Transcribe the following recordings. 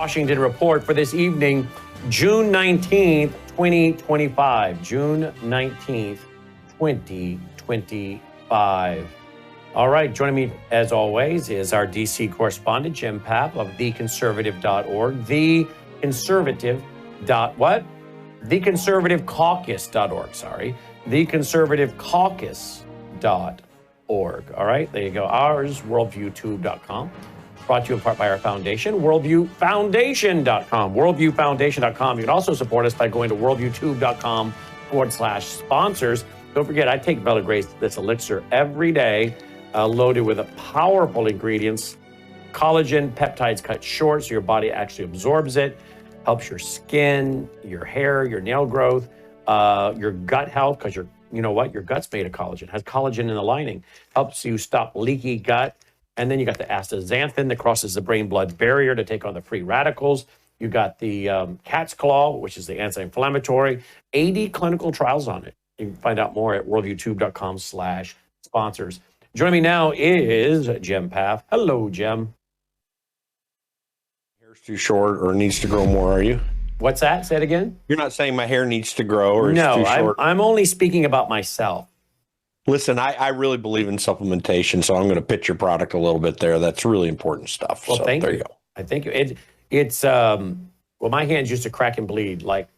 Washington Report for this evening, June 19th, 2025. June 19th, 2025. All right, joining me as always is our DC correspondent, Jim Papp of theconservative.org. TheConservative.org, sorry. TheConservativeCaucus.org. All right, there you go. Ours, worldviewtube.com. Brought to you in part by our foundation, worldviewfoundation.com. Worldviewfoundation.com. You can also support us by going to worldviewtube.com/sponsors. Don't forget, I take Bella Grace, this elixir, every day, loaded with powerful ingredients. Collagen, peptides cut short so your body actually absorbs it. Helps your skin, your hair, your nail growth, your gut health, because you know what? Your gut's made of collagen, has collagen in the lining. Helps you stop leaky gut. And then you got the astaxanthin that crosses the brain-blood barrier to take on the free radicals. You got the cat's claw, which is the anti-inflammatory. 80 clinical trials on it. You can find out more at worldviewtube.com/sponsors. Joining me now is Jim Paff. Hello, Jim. Hair's too short or needs to grow more, are you? What's that? Say it again. You're not saying my hair needs to grow or it's too short? No, I'm only speaking about myself. Listen, I really believe in supplementation, so I'm going to pitch your product a little bit there. That's really important stuff. Well, so thank there you. you go. I thank you. It's my hands used to crack and bleed like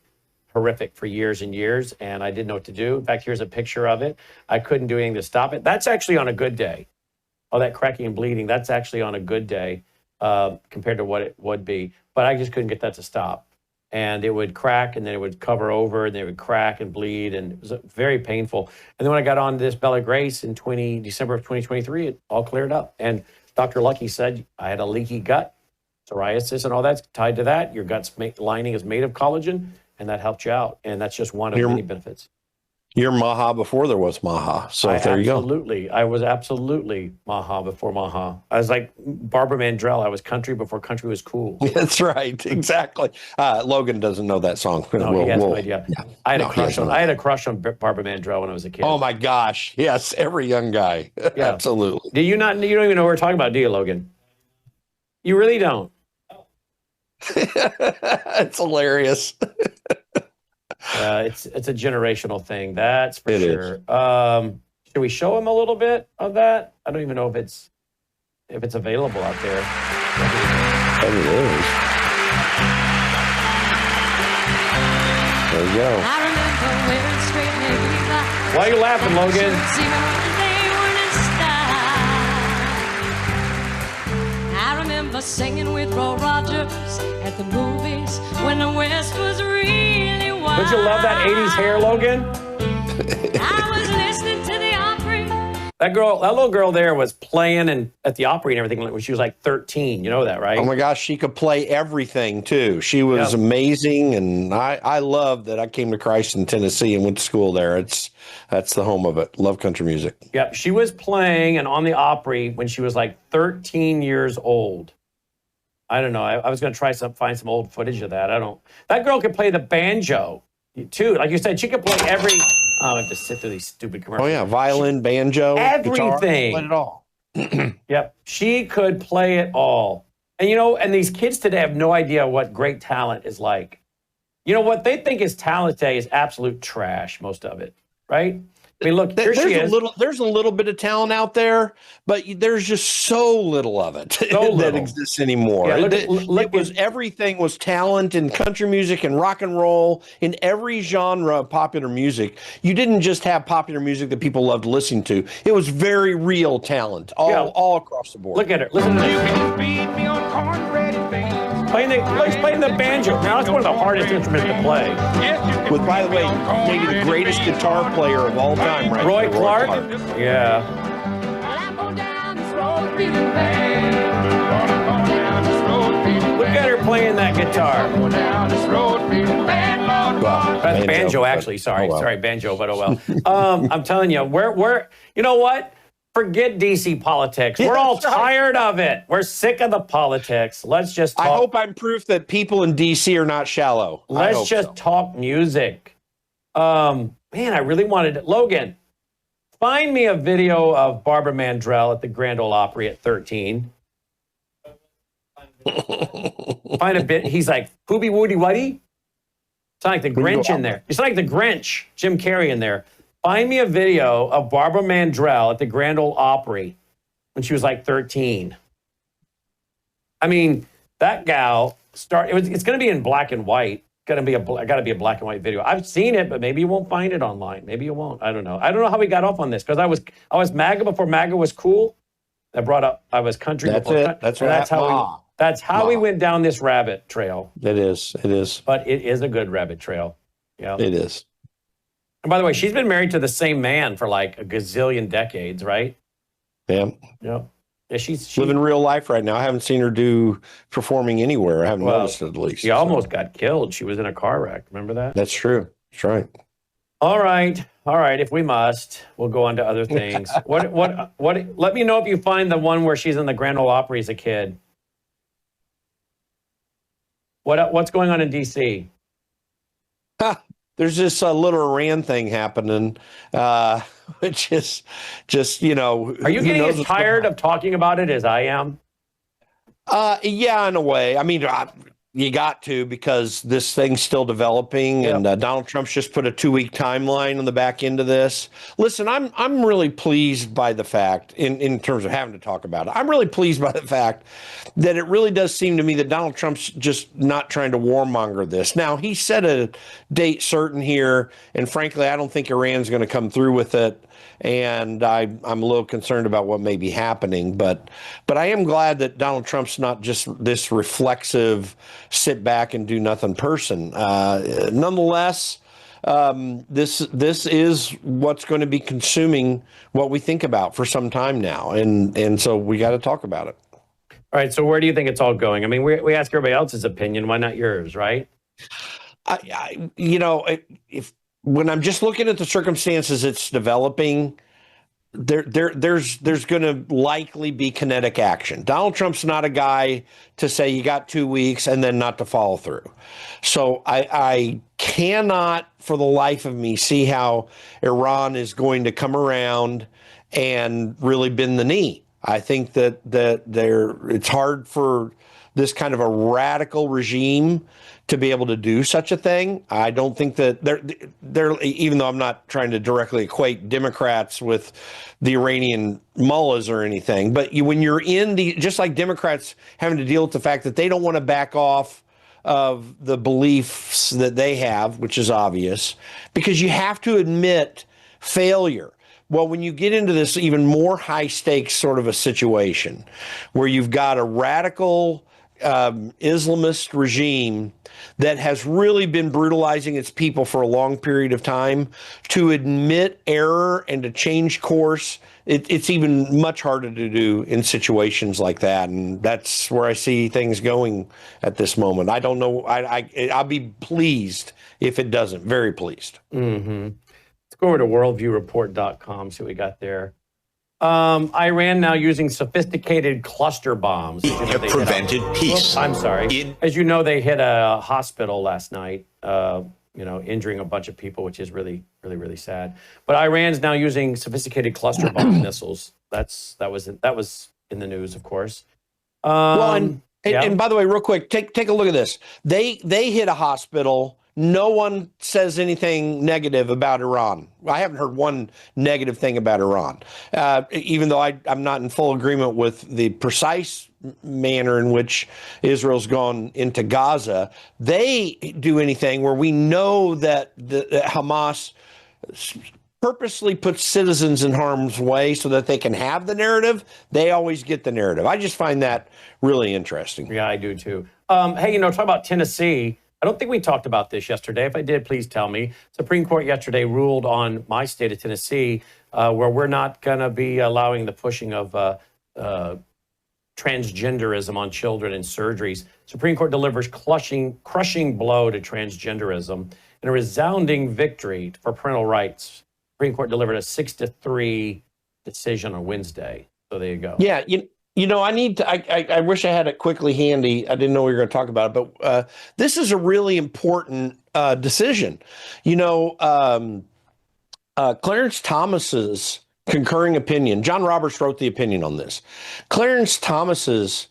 horrific for years and years, and I didn't know what to do. In fact, here's a picture of it. I couldn't do anything to stop it. That's actually on a good day. All that cracking and bleeding, that's actually on a good day compared to what it would be. But I just couldn't get that to stop. And it would crack, and then it would cover over, and then it would crack and bleed, and it was very painful. And then when I got on this Bella Grace in December of 2023, it all cleared up. And Dr. Lucky said I had a leaky gut, psoriasis, and all that's tied to that. Your gut's lining is made of collagen, and that helped you out. And that's just one of many benefits. You're Maha before there was Maha, so there you go. I was absolutely Maha before Maha. I was like Barbara Mandrell. I was country before country was cool. That's right, exactly. Logan doesn't know that song. No, he has no idea. Yeah. I had a crush on Barbara Mandrell when I was a kid. Oh my gosh, yes, every young guy. Yeah. Absolutely. Do you not? You don't even know what we're talking about, do you, Logan? You really don't. It's hilarious. It's a generational thing, that's for sure. Is. Should we show him a little bit of that? I don't even know if it's available out there. It is. There you go. Why are you laughing, Logan? I remember singing with Roy Rogers at the movies when the West was really wild. Don't you love that 80s hair, Logan? I was listening to the Opry. That little girl there was playing at the Opry and everything when she was like 13. You know that, right? Oh my gosh, she could play everything too. She was amazing, and I love that I came to Christ in Tennessee and went to school there. That's the home of it. Love country music. Yep, she was playing and on the Opry when she was like 13 years old. I don't know. I was going to find some old footage of that. That girl could play the banjo too. Like you said, she could play every. I have to sit through these stupid commercials. Oh yeah, violin, banjo, everything. Guitar, played it all. Yep, she could play it all. And and these kids today have no idea what great talent is like. You know what they think is talent today is absolute trash. Most of it, right? I mean, look, there's a little bit of talent out there, but there's just so little of it that exists anymore. Yeah, everything was talent in country music and rock and roll, in every genre of popular music. You didn't just have popular music that people loved listening to. It was very real talent all across the board. Look at her. Listen to this. You can feed me on cornbread and beans. He's playing the banjo. Now, that's one of the hardest instruments to play. With, by the way, maybe the greatest guitar player of all time, right? Roy Clark? Yeah. Look at her playing that guitar. That's banjo, actually. Sorry, banjo, but oh well. I'm telling you, we're you know what? Forget DC politics. We're all tired of it. We're sick of the politics. Let's just talk. I hope I'm proof that people in DC are not shallow. Let's just talk music. Man, I really wanted it. Logan, find me a video of Barbara Mandrell at the Grand Ole Opry at 13. Find a bit. He's like, Poopy Woody Whitey? It's like the Grinch in there. It's like the Grinch, Jim Carrey in there. Find me a video of Barbara Mandrell at the Grand Ole Opry when she was like 13. I mean, that gal it's going to be in black and white. Got to be a black and white video. I've seen it, but maybe you won't find it online. Maybe you won't. I don't know. I don't know how we got off on this because I was MAGA before MAGA was cool. I brought up I was country. That's before it. That's how we went down this rabbit trail. It is. It is. But it is a good rabbit trail. Yeah. It is. And by the way, she's been married to the same man for like a gazillion decades, right? Yeah. Yeah. Yeah, she's living real life right now. I haven't seen her performing anywhere. I haven't noticed it, at least. She almost got killed. She was in a car wreck. Remember that? That's true. That's right. All right. If we must, we'll go on to other things. What, let me know if you find the one where she's in the Grand Ole Opry as a kid. What's going on in D.C.? There's this little Iran thing happening, which is just, Are you getting as tired of talking about it as I am? Yeah, in a way. I mean, you got to, because this thing's still developing, and Donald Trump's just put a 2-week timeline on the back end of this. Listen, I'm really pleased by the fact, in terms of having to talk about it, I'm really pleased by the fact that it really does seem to me that Donald Trump's just not trying to warmonger this. Now, he set a date certain here, and frankly, I don't think Iran's going to come through with it. And I'm a little concerned about what may be happening, but I am glad that Donald Trump's not just this reflexive, sit back and do nothing person. Nonetheless, this is what's going to be consuming what we think about for some time now, and so we got to talk about it. All right. So where do you think it's all going? I mean, we ask everybody else's opinion. Why not yours? Right? If when I'm just looking at the circumstances it's developing, there's going to likely be kinetic action. Donald Trump's not a guy to say you got 2 weeks and then not to follow through. So I cannot for the life of me see how Iran is going to come around and really bend the knee. I think that it's hard for this kind of a radical regime to be able to do such a thing. I don't think that they're even though I'm not trying to directly equate Democrats with the Iranian mullahs or anything, but when you're in just like Democrats having to deal with the fact that they don't want to back off of the beliefs that they have, which is obvious, because you have to admit failure. Well, when you get into this even more high stakes sort of a situation where you've got a radical Islamist regime that has really been brutalizing its people for a long period of time, to admit error and to change course, it's even much harder to do in situations like that. And that's where I see things going at this moment. I don't know. I'll be pleased if it doesn't. Very pleased. Mm-hmm. Let's go over to worldviewreport.com, see what we got there. Iran now using sophisticated cluster bombs. Prevented peace. I'm sorry. As you know, they hit a hospital last night, injuring a bunch of people, which is really, really, really sad. But Iran's now using sophisticated cluster bomb missiles. That was in the news, of course. And by the way, real quick, take a look at this. They hit a hospital. No one says anything negative about Iran. I haven't heard one negative thing about Iran, even though I'm not in full agreement with the precise manner in which Israel's gone into Gaza. They do anything where we know that Hamas purposely puts citizens in harm's way so that they can have the narrative. They always get the narrative. I just find that really interesting. Yeah, I do too. Hey, talk about Tennessee. I don't think we talked about this yesterday. If I did, please tell me. Supreme Court yesterday ruled on my state of Tennessee, where we're not going to be allowing the pushing of transgenderism on children in surgeries. Supreme Court delivers crushing blow to transgenderism and a resounding victory for parental rights. Supreme Court delivered a 6-3 decision on Wednesday. So there you go. Yeah, I wish I had it quickly handy. I didn't know we were going to talk about it, but this is a really important decision. Clarence Thomas's concurring opinion, John Roberts wrote the opinion on this. Clarence Thomas's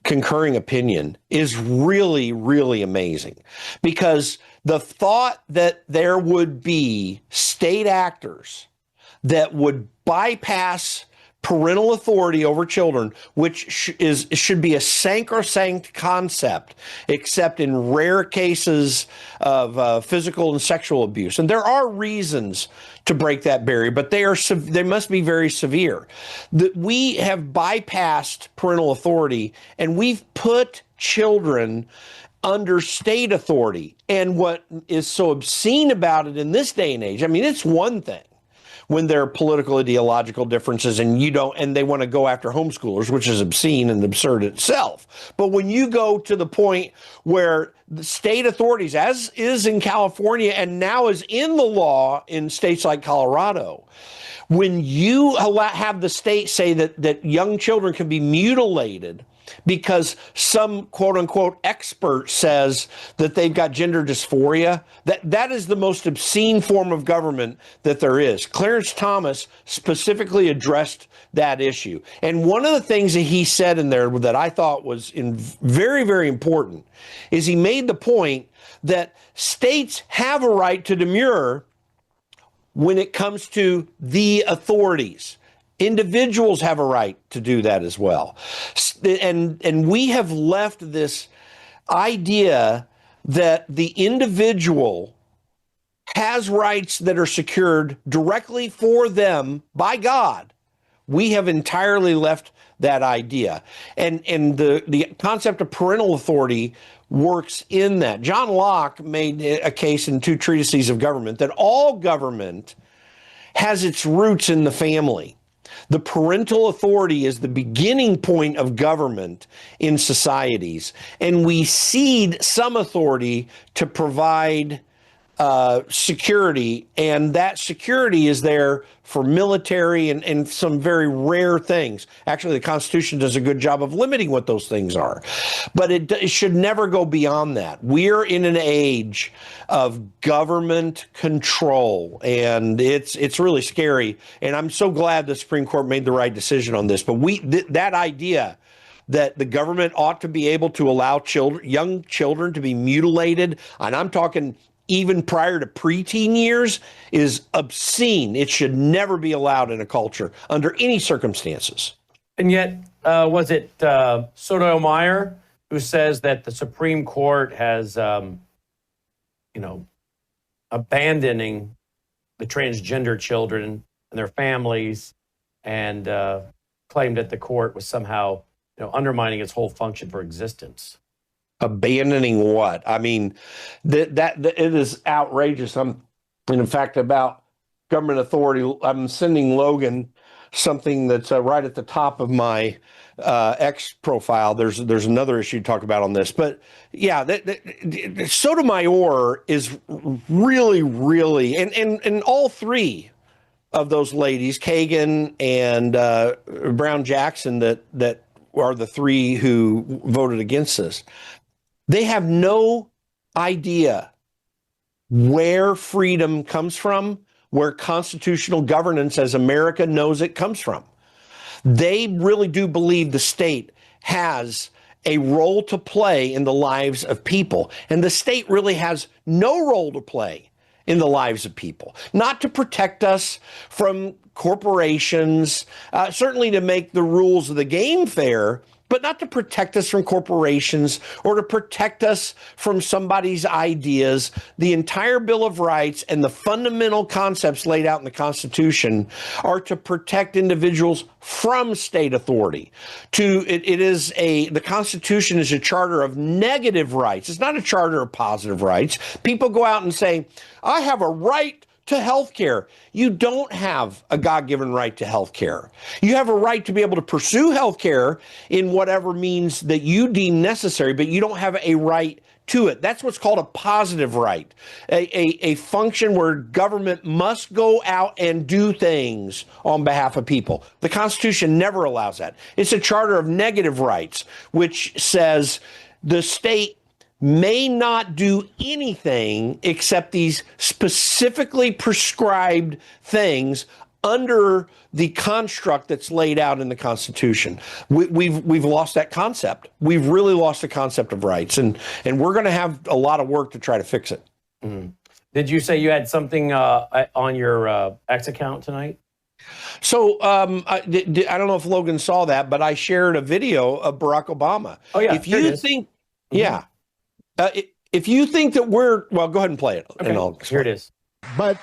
concurring opinion is really, really amazing, because the thought that there would be state actors that would bypass parental authority over children, which should be a sacrosanct concept, except in rare cases of physical and sexual abuse. And there are reasons to break that barrier, but they must be very severe. That we have bypassed parental authority and we've put children under state authority. And what is so obscene about it in this day and age, I mean, it's one thing when there are political ideological differences and they want to go after homeschoolers, which is obscene and absurd itself. But when you go to the point where the state authorities, as is in California and now is in the law in states like Colorado, when you have the state say that young children can be mutilated because some quote unquote expert says that they've got gender dysphoria, that is the most obscene form of government that there is. Clarence Thomas specifically addressed that issue. And one of the things that he said in there that I thought was very, very important is he made the point that states have a right to demur when it comes to the authorities. Individuals have a right to do that as well. And we have left this idea that the individual has rights that are secured directly for them by God. We have entirely left that idea. And the concept of parental authority works in that. John Locke made a case in 2 Treatises of Government that all government has its roots in the family. The parental authority is the beginning point of government in societies, and we cede some authority to provide security, and that security is there for military and some very rare things. Actually, the Constitution does a good job of limiting what those things are, but it should never go beyond that. We're in an age of government control, and it's really scary, and I'm so glad the Supreme Court made the right decision on this. But that idea that the government ought to be able to allow young children to be mutilated, and I'm talking even prior to preteen years, is obscene. It should never be allowed in a culture under any circumstances. And yet, was it Sotomayor who says that the Supreme Court has, abandoning the transgender children and their families, and claimed that the court was somehow, undermining its whole function for existence? Abandoning what? I mean, that it is outrageous. In fact, about government authority, I'm sending Logan something that's right at the top of my X profile. There's another issue to talk about on this, but yeah, Sotomayor is really, really, and all 3 of those ladies, Kagan and Brown Jackson, that are the 3 who voted against this. They have no idea where freedom comes from, where constitutional governance as America knows it comes from. They really do believe the state has a role to play in the lives of people, and the state really has no role to play in the lives of people. Not to protect us from corporations, certainly to make the rules of the game fair, but not to protect us from corporations or to protect us from somebody's ideas. The entire Bill of Rights and the fundamental concepts laid out in the Constitution are to protect individuals from state authority. The Constitution is a charter of negative rights. It's not a charter of positive rights. People go out and say, I have a right to health care. You don't have a God-given right to health care. You have a right to be able to pursue health care in whatever means that you deem necessary, but you don't have a right to it. That's what's called a positive right, a function where government must go out and do things on behalf of people. The Constitution never allows that. It's a charter of negative rights, which says the state may not do anything except these specifically prescribed things under the construct that's laid out in the Constitution. We've lost that concept. We've really lost the concept of rights, and we're going to have a lot of work to try to fix it. Did you say you had something on your X account tonight? So I don't know if Logan saw that, but I shared a video of Barack Obama. Oh yeah, if you think, if you think that we're go ahead and play it. Okay. And here it is. But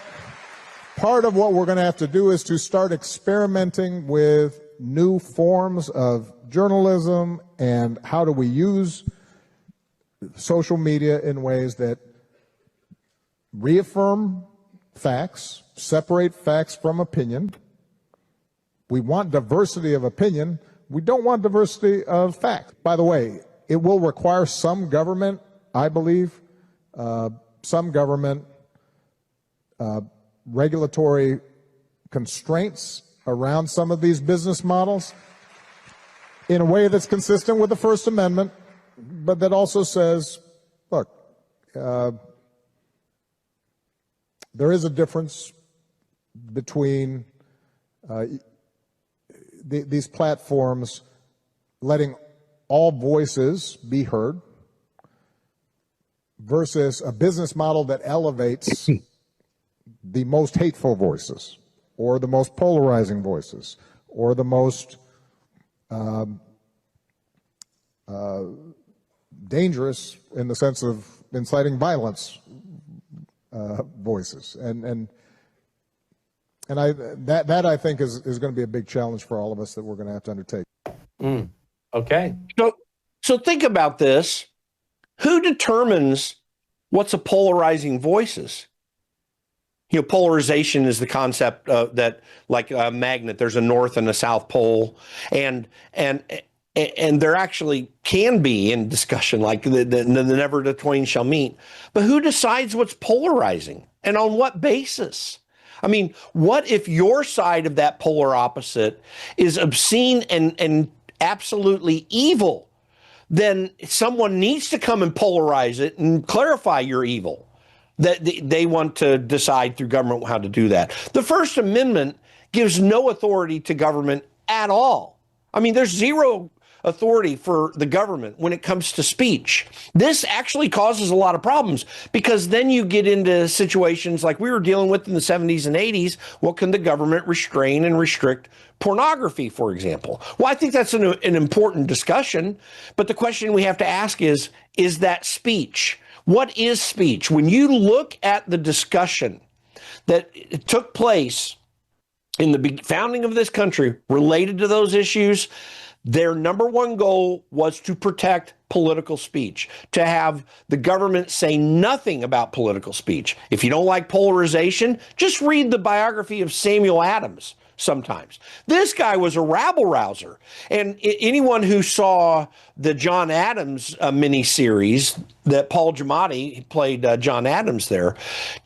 part of what we're going to have to do is to start experimenting with new forms of journalism and how do we use social media in ways that reaffirm facts, separate facts from opinion. We want diversity of opinion. We don't want diversity of fact. By the way, it will require some government, I believe, some government regulatory constraints around some of these business models in a way that's consistent with the First Amendment, but that also says, look, there is a difference between these platforms letting all voices be heard versus a business model that elevates the most hateful voices or the most polarizing voices or the most dangerous in the sense of inciting violence voices. And that I think is going to be a big challenge for all of us that we're going to have to undertake. Okay. So think about this. Who determines what's a polarizing voices? Polarization is the concept that, like a magnet, there's a north and a south pole, and there actually can be in discussion, like the never the twain shall meet. But who decides what's polarizing and on what basis? I mean, what if your side of that polar opposite is obscene and absolutely evil? Then someone needs to come and polarize it and clarify your evil. That they want to decide through government how to do that. The First Amendment gives no authority to government at all. I mean, there's zero authority for the government when it comes to speech. This actually causes a lot of problems because then you get into situations like we were dealing with in the 70s and 80s. What can the government restrain and restrict? Pornography, for example. Well, I think that's an important discussion, but the question we have to ask is that speech? What is speech? When you look at the discussion that took place in the founding of this country related to those issues, their number one goal was to protect political speech, to have the government say nothing about political speech. If you don't like polarization, just read the biography of Samuel Adams. Sometimes this guy was a rabble rouser, and anyone who saw the John Adams miniseries that Paul Giamatti played John Adams there,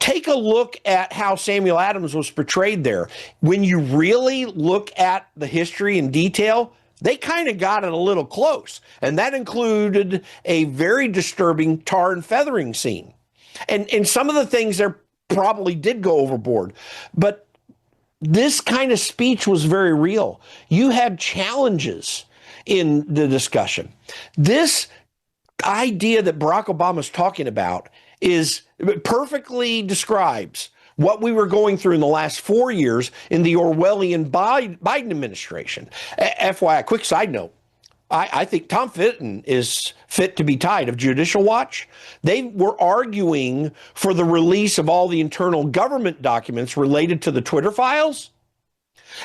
take a look at how Samuel Adams was portrayed there. When you really look at the history in detail, they kind of got it a little close, and that included a very disturbing tar and feathering scene, and some of the things there probably did go overboard, but this kind of speech was very real. You had challenges in the discussion. This idea that Barack Obama is talking about perfectly describes what we were going through in the last 4 years in the Orwellian Biden administration. FYI, quick side note. I think Tom Fitton is fit to be tied of Judicial Watch. They were arguing for the release of all the internal government documents related to the Twitter files.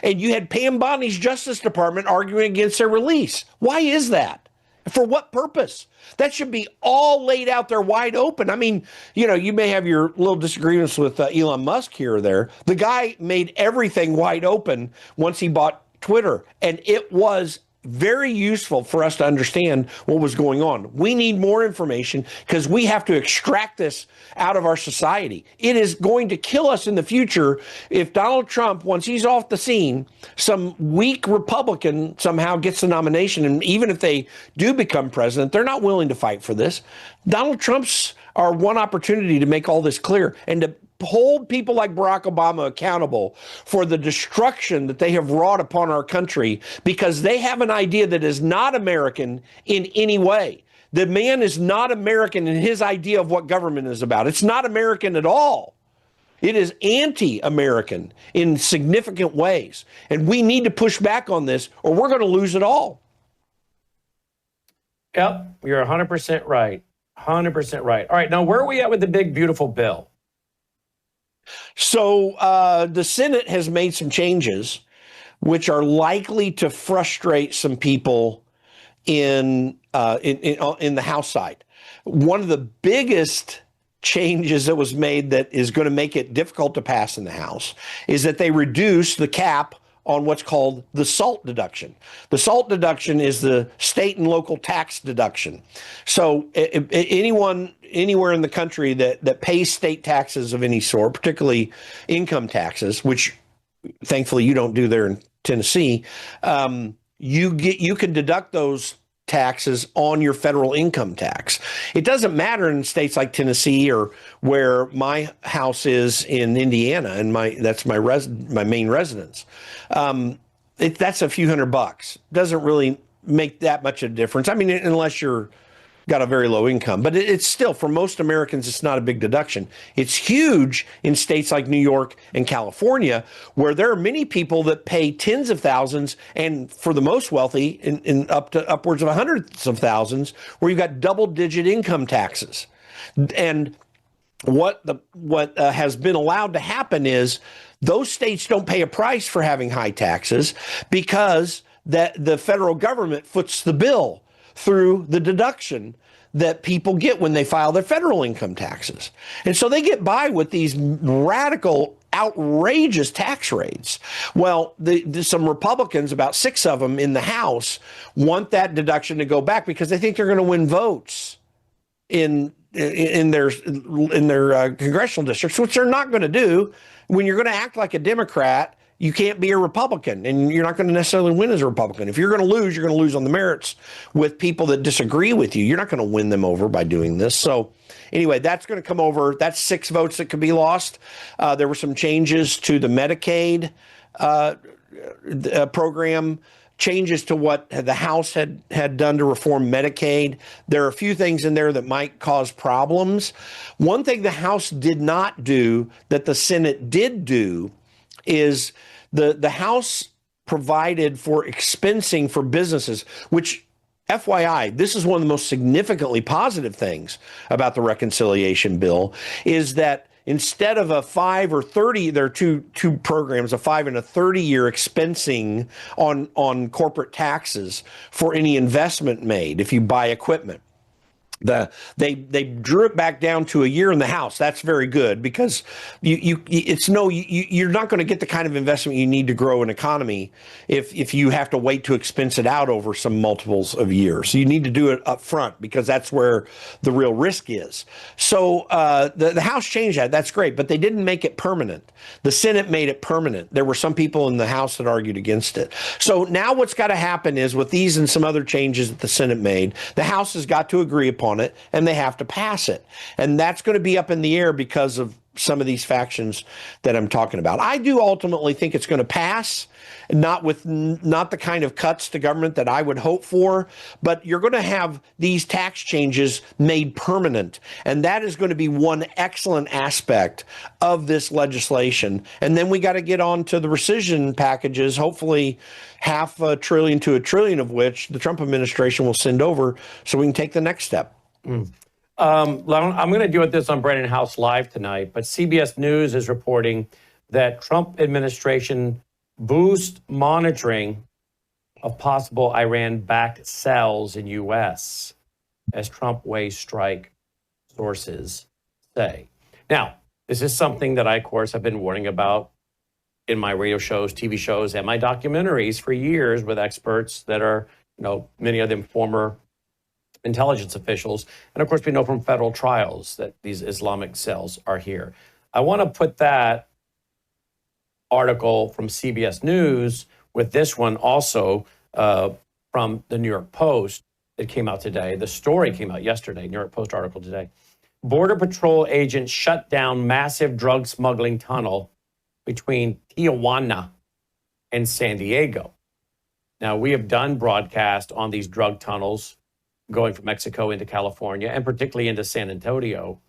And you had Pam Bondi's Justice Department arguing against their release. Why is that? For what purpose? That should be all laid out there wide open. I mean, you may have your little disagreements with Elon Musk here or there. The guy made everything wide open once he bought Twitter, and it was very useful for us to understand what was going on. We need more information because we have to extract this out of our society. It is going to kill us in the future if Donald Trump, once he's off the scene, some weak Republican somehow gets the nomination. And even if they do become president, they're not willing to fight for this. Donald Trump's our one opportunity to make all this clear and to hold people like Barack Obama accountable for the destruction that they have wrought upon our country because they have an idea that is not American in any way. The man is not American in his idea of what government is about. It's not American at all. It is anti-American in significant ways. And we need to push back on this or we're going to lose it all. Yep, you're 100% right. 100% right. All right, now where are we at with the big, beautiful bill? So the Senate has made some changes which are likely to frustrate some people in the House side. One of the biggest changes that was made that is going to make it difficult to pass in the House is that they reduce the cap on what's called the SALT deduction. The SALT deduction is the state and local tax deduction. So anyone anywhere in the country that pays state taxes of any sort, particularly income taxes, which thankfully you don't do there in Tennessee, you can deduct those taxes on your federal income tax. It doesn't matter in states like Tennessee or where my house is in Indiana, and that's my main residence. That's a few $100. Doesn't really make that much of a difference. I mean, unless you're got a very low income, but it's still, for most Americans, it's not a big deduction. It's huge in states like New York and California, where there are many people that pay tens of thousands, and for the most wealthy, in up to upwards of hundreds of thousands, where you've got double-digit income taxes. And what has been allowed to happen is those states don't pay a price for having high taxes because the federal government foots the bill through the deduction that people get when they file their federal income taxes. And so they get by with these radical, outrageous tax rates. Well, some Republicans, about 6 of them in the House, want that deduction to go back because they think they're going to win votes in their congressional districts, which they're not going to do. When you're going to act like a Democrat, you can't be a Republican, and you're not going to necessarily win as a Republican. If you're going to lose, you're going to lose on the merits with people that disagree with you. You're not going to win them over by doing this. So anyway, that's going to come over. That's 6 votes that could be lost. There were some changes to the Medicaid program, changes to what the House had done to reform Medicaid. There are a few things in there that might cause problems. One thing the House did not do that the Senate did do is the House provided for expensing for businesses, which, FYI, this is one of the most significantly positive things about the reconciliation bill, is that instead of a 5 or 30, there are two programs, a 5 and a 30-year expensing on corporate taxes for any investment made if you buy equipment. They drew it back down to a year in the House. That's very good because you're not going to get the kind of investment you need to grow an economy if you have to wait to expense it out over some multiples of years. So you need to do it up front because that's where the real risk is. So the House changed that. That's great, but they didn't make it permanent. The Senate made it permanent. There were some people in the House that argued against it. So now what's got to happen is, with these and some other changes that the Senate made, the House has got to agree upon it, and they have to pass it. And that's going to be up in the air because of some of these factions that I'm talking about. I do ultimately think it's going to pass, not the kind of cuts to government that I would hope for, but you're going to have these tax changes made permanent. And that is going to be one excellent aspect of this legislation. And then we got to get on to the rescission packages, hopefully $500 billion to $1 trillion of which the Trump administration will send over so we can take the next step. I'm going to deal with this on Brennan House Live tonight, but CBS News is reporting that Trump administration boost monitoring of possible Iran-backed cells in U.S. as Trump ways strike, sources say. Now, this is something that I, of course, have been warning about in my radio shows, TV shows, and my documentaries for years with experts that are, many of them former intelligence officials. And of course, we know from federal trials that these Islamic cells are here. I want to put that article from CBS News with this one also from the New York Post that came out today. The story came out yesterday, New York Post article today. Border Patrol agents shut down massive drug smuggling tunnel between Tijuana and San Diego. Now, we have done broadcast on these drug tunnels going from Mexico into California and particularly into San Diego,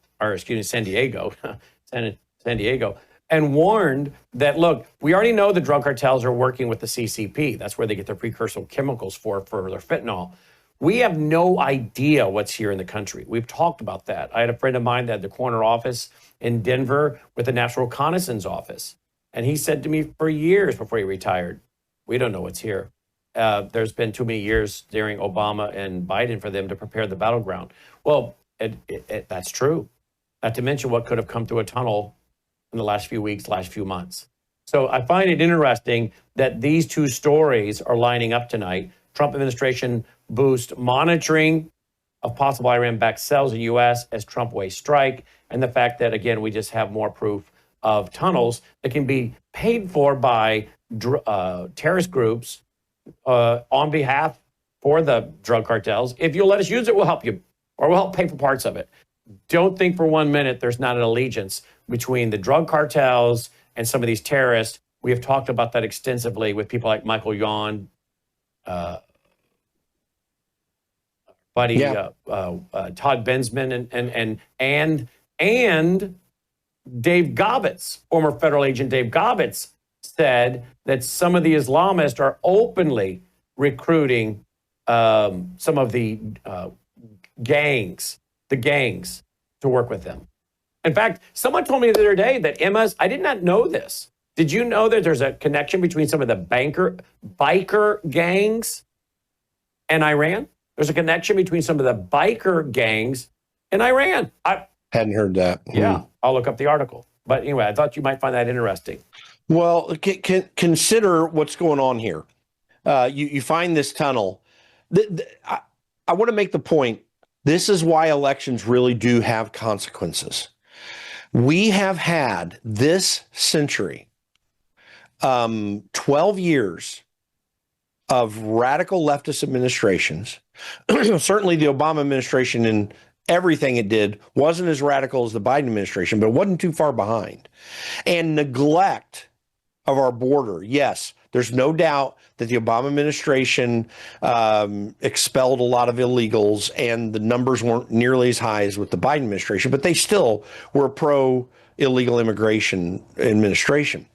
San Diego, and warned that, look, we already know the drug cartels are working with the CCP. That's where they get their precursor chemicals for their fentanyl. We have no idea what's here in the country. We've talked about that. I had a friend of mine that had the corner office in Denver with the National Reconnaissance Office. And he said to me for years before he retired, we don't know what's here. There's been too many years during Obama and Biden for them to prepare the battleground. Well, that's true. Not to mention what could have come through a tunnel in the last few weeks, last few months. So I find it interesting that these two stories are lining up tonight. Trump administration boost monitoring of possible Iran-backed cells in the U.S. as Trump waves strike, and the fact that, again, we just have more proof of tunnels that can be paid for by terrorist groups on behalf for the drug cartels. If you'll let us use it, we'll help you, or we'll help pay for parts of it. Don't think for 1 minute there's not an allegiance between the drug cartels and some of these terrorists. We have talked about that extensively with people like Michael Yon, Todd Bensman, and Dave Gobbets, former federal agent Dave Gobbets, said that some of the Islamists are openly recruiting some of the gangs to work with them. In fact, someone told me the other day that I did not know this. Did you know that there's a connection between some of the biker gangs and Iran? There's a connection between some of the biker gangs and Iran. I hadn't heard that. Yeah, I'll look up the article. But anyway, I thought you might find that interesting. Well, consider what's going on here. You find this tunnel. I want to make the point. This is why elections really do have consequences. We have had this century 12 years of radical leftist administrations. Certainly the Obama administration and everything it did wasn't as radical as the Biden administration, but it wasn't too far behind. And neglect of our border. Yes, there's no doubt that the Obama administration expelled a lot of illegals, and the numbers weren't nearly as high as with the Biden administration, but they still were a pro-illegal immigration administration.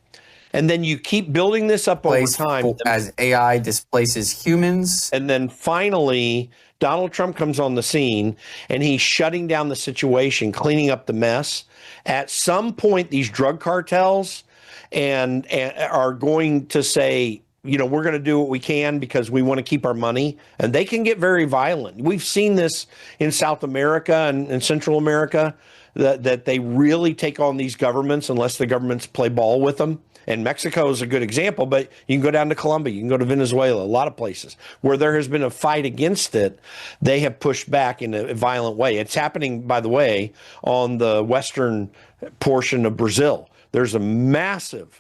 And then you keep building this up over time. As AI displaces humans. And then finally, Donald Trump comes on the scene, and he's shutting down the situation, cleaning up the mess. At some point, these drug cartels and are going to say, you know, we're going to do what we can because we want to keep our money. And they can get very violent. We've seen this in South America and Central America, that they really take on these governments unless the governments play ball with them. And Mexico is a good example, but you can go down to Colombia, you can go to Venezuela, a lot of places where there has been a fight against it. They have pushed back in a violent way. It's happening, by the way, on the western portion of Brazil. There's a massive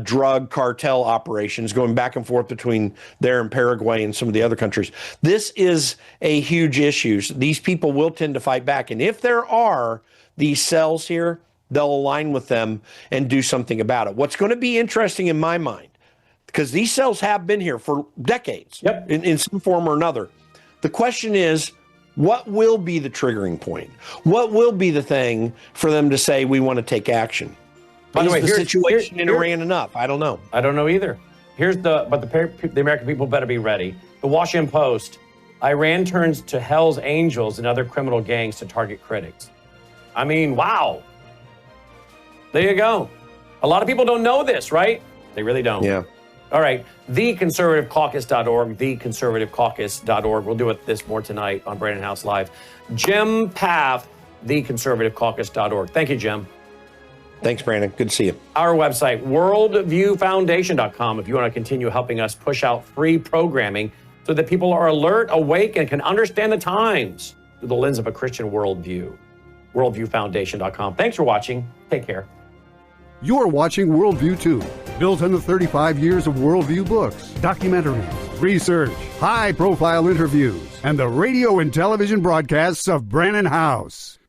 drug cartel operations going back and forth between there and Paraguay and some of the other countries. This is a huge issue. These people will tend to fight back. And if there are these cells here, they'll align with them and do something about it. What's going to be interesting in my mind, because these cells have been here for decades, in some form or another. The question is, what will be the triggering point? What will be the thing for them to say we want to take action? By the way, the situation in Iran enough? I don't know. I don't know either. But the American people better be ready. The Washington Post: Iran turns to Hell's Angels and other criminal gangs to target critics. I mean, wow. There you go. A lot of people don't know this, right? They really don't. Yeah. All right. TheConservativeCaucus.org, TheConservativeCaucus.org. We'll do this more tonight on Brandon House Live. Jim Path, TheConservativeCaucus.org. Thank you, Jim. Thanks, Brandon. Good to see you. Our website, worldviewfoundation.com, if you want to continue helping us push out free programming so that people are alert, awake, and can understand the times through the lens of a Christian worldview. Worldviewfoundation.com. Thanks for watching. Take care. You're watching Worldview 2, built on the 35 years of Worldview books, documentaries, research, high-profile interviews, and the radio and television broadcasts of Brannon House.